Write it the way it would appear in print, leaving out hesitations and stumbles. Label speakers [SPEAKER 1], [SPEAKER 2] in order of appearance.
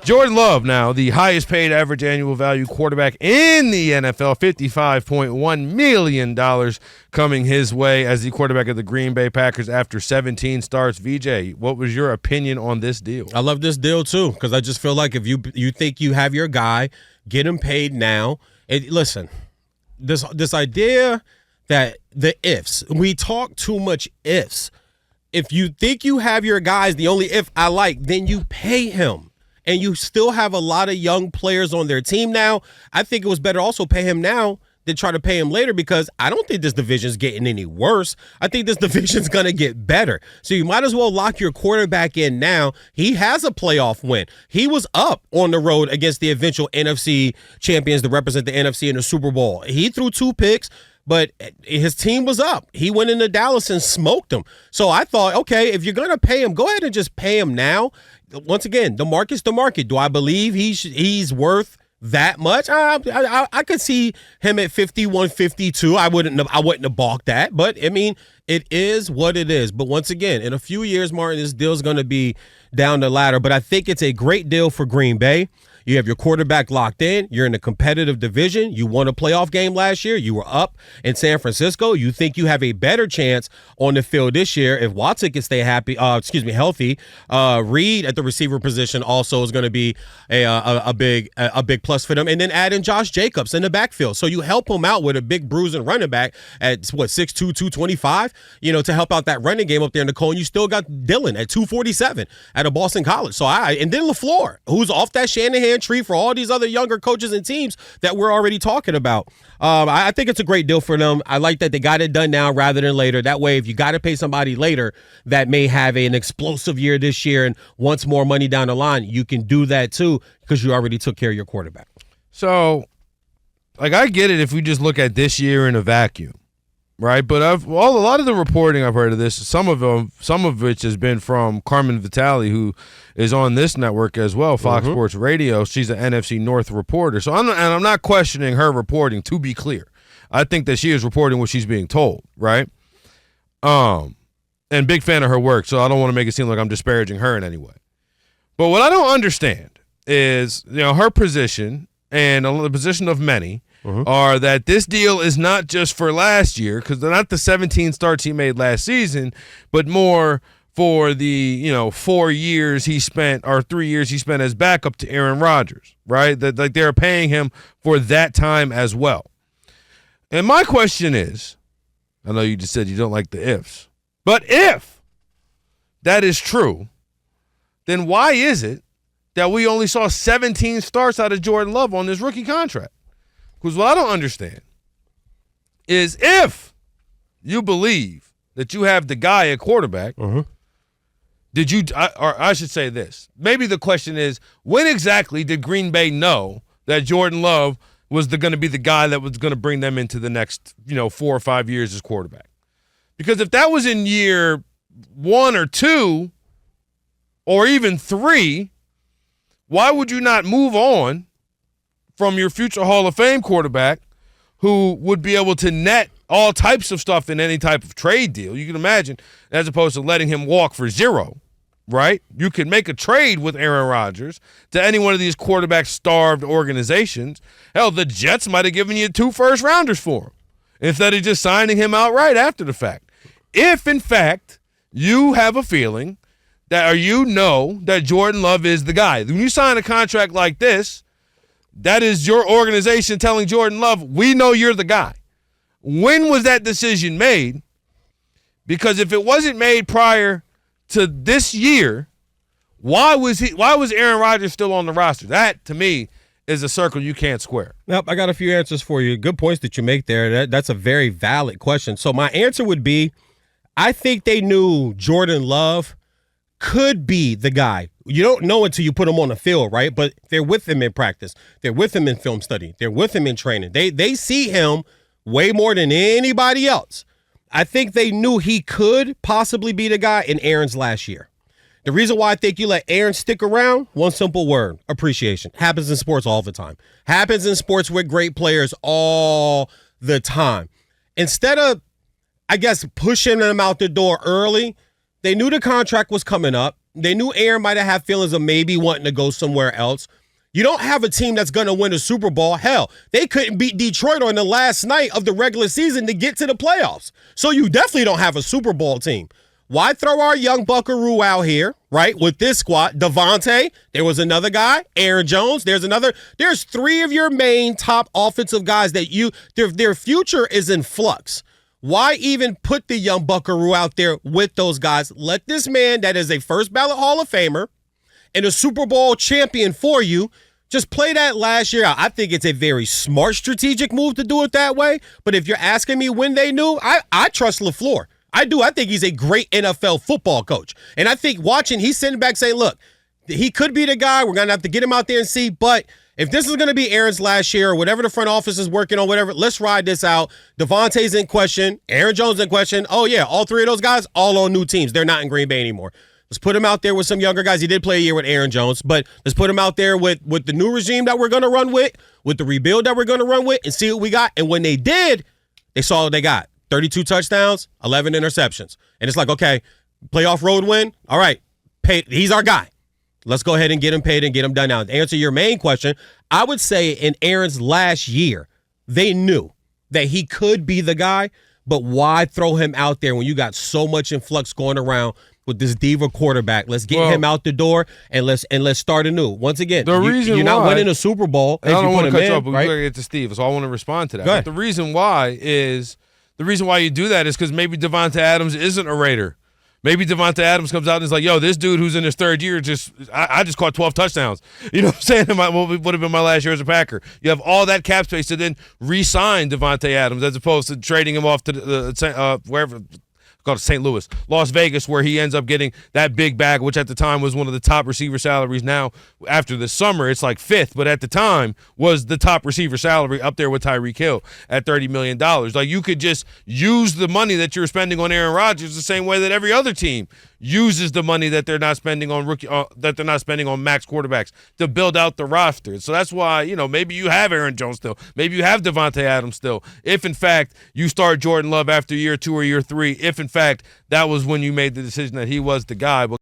[SPEAKER 1] Jordan Love now, the highest paid average annual value quarterback in the NFL, $55.1 million coming his way as the quarterback of the Green Bay Packers after 17 starts. VJ, what was your opinion on this deal?
[SPEAKER 2] I love this deal too because I just feel like if you think you have your guy, get him paid now. Listen, this idea that the ifs, we talk too much ifs. If you think you have your guys, the only if I like, then you pay him. And you still have a lot of young players on their team now. I think it was better also pay him now than try to pay him later because I don't think this division's getting any worse. I think this division's going to get better. So you might as well lock your quarterback in now. He has a playoff win. He was up on the road against the eventual NFC champions to represent the NFC in the Super Bowl. He threw 2 picks. But his team was up. He went into Dallas and smoked them. So I thought, okay, if you're going to pay him, go ahead and just pay him now. Once again, the market's the market. Do I believe he's worth that much? I could see him at 51, 52. I wouldn't have balked that. But, I mean, it is what it is. But once again, in a few years, Martin, this deal's going to be down the ladder. But I think it's a great deal for Green Bay. You have your quarterback locked in. You're in a competitive division. You won a playoff game last year. You were up in San Francisco. You think you have a better chance on the field this year if Watson can stay healthy. Reed at the receiver position also is going to be a big plus for them. And then add in Josh Jacobs in the backfield. So you help him out with a big bruising running back at 6'2", 225, to help out that running game up there in the Cone. You still got Dillon at 247 out of Boston College. And then LaFleur, who's off that Shanahan tree for all these other younger coaches and teams that we're already talking about. I think it's a great deal for them. I like that they got it done now rather than later. That way, if you got to pay somebody later that may have an explosive year this year and wants more money down the line, you can do that too because you already took care of your quarterback.
[SPEAKER 1] So, I get it if we just look at this year in a vacuum. Right, but a lot of the reporting I've heard of this, some of which has been from Carmen Vitale, who is on this network as well, Fox Sports Radio. She's an NFC North reporter, so I'm not questioning her reporting. To be clear, I think that she is reporting what she's being told, right? And big fan of her work, so I don't want to make it seem like I'm disparaging her in any way. But what I don't understand is, her position and the position of many. Are that this deal is not just for last year, because they're not the 17 starts he made last season, but more for the 4 years he spent or 3 years he spent as backup to Aaron Rodgers, right? That they're paying him for that time as well. And my question is, I know you just said you don't like the ifs, but if that is true, then why is it that we only saw 17 starts out of Jordan Love on this rookie contract? Because what I don't understand is if you believe that you have the guy at quarterback, did you, or I should say this, maybe the question is, when exactly did Green Bay know that Jordan Love was going to be the guy that was going to bring them into the next 4 or 5 years as quarterback? Because if that was in year 1 or 2 or even 3, why would you not move on from your future Hall of Fame quarterback who would be able to net all types of stuff in any type of trade deal? You can imagine, as opposed to letting him walk for zero, right? You could make a trade with Aaron Rodgers to any one of these quarterback-starved organizations. Hell, the Jets might have given you 2 first-rounders for him instead of just signing him outright after the fact. If, in fact, you have a feeling that, or that Jordan Love is the guy, when you sign a contract like this, that is your organization telling Jordan Love, we know you're the guy. When was that decision made? Because if it wasn't made prior to this year, why was Aaron Rodgers still on the roster? That, to me, is a circle you can't square.
[SPEAKER 2] Yep, I got a few answers for you. Good points that you make there. That's a very valid question. So my answer would be, I think they knew Jordan Love could be the guy. You don't know until you put him on the field, right? But they're with him in practice. They're with him in film study. They're with him in training. They see him way more than anybody else. I think they knew he could possibly be the guy in Aaron's last year. The reason why I think you let Aaron stick around, one simple word, appreciation. Happens in sports all the time. Happens in sports with great players all the time. Instead of, I guess, pushing them out the door early, they knew the contract was coming up. They knew Aaron might have had feelings of maybe wanting to go somewhere else. You don't have a team that's going to win a Super Bowl. Hell, they couldn't beat Detroit on the last night of the regular season to get to the playoffs. So you definitely don't have a Super Bowl team. Why throw our young buckaroo out here, right, with this squad? Devontae, there was another guy. Aaron Jones, there's 3 of your main top offensive guys that their future is in flux. Why even put the young buckaroo out there with those guys? Let this man that is a first ballot Hall of Famer and a Super Bowl champion for you just play that last year out. I think it's a very smart strategic move to do it that way. But if you're asking me when they knew, I trust LaFleur. I do. I think he's a great NFL football coach. And I think watching, he's sitting back saying, look, he could be the guy. We're going to have to get him out there and see. But if this is going to be Aaron's last year or whatever the front office is working on, whatever, let's ride this out. Devontae's in question. Aaron Jones in question. Oh, yeah, all 3 of those guys, all on new teams. They're not in Green Bay anymore. Let's put him out there with some younger guys. He did play a year with Aaron Jones, but let's put him out there with the new regime that we're going to run with the rebuild that we're going to run with, and see what we got. And when they did, they saw what they got. 32 touchdowns, 11 interceptions. And it's like, okay, playoff road win. All right, he's our guy. Let's go ahead and get him paid and get him done now. To answer your main question, I would say in Aaron's last year, they knew that he could be the guy, but why throw him out there when you got so much influx going around with this diva quarterback? Let's get him out the door and let's start anew. Once again, you're not winning a Super Bowl.
[SPEAKER 1] I don't want to cut you off, but we're going to get to Steve, so I want to respond to that. But the reason why you do that is because maybe Devontae Adams isn't a Raider. Maybe Devontae Adams comes out and is like, yo, this dude who's in his 3rd year, I just caught 12 touchdowns. You know what I'm saying? What would have been my last year as a Packer. You have all that cap space to then re-sign Devontae Adams as opposed to trading him off to wherever – called St. Louis, Las Vegas, where he ends up getting that big bag, which at the time was one of the top receiver salaries. Now, after the summer, it's like 5th, but at the time was the top receiver salary up there with Tyreek Hill at $30 million. Like, you could just use the money that you're spending on Aaron Rodgers the same way that every other team uses the money that they're not spending on max quarterbacks to build out the roster. So that's why, maybe you have Aaron Jones still. Maybe you have Devontae Adams still. If, in fact, you start Jordan Love after year 2 or year 3, if, in fact, that was when you made the decision that he was the guy. But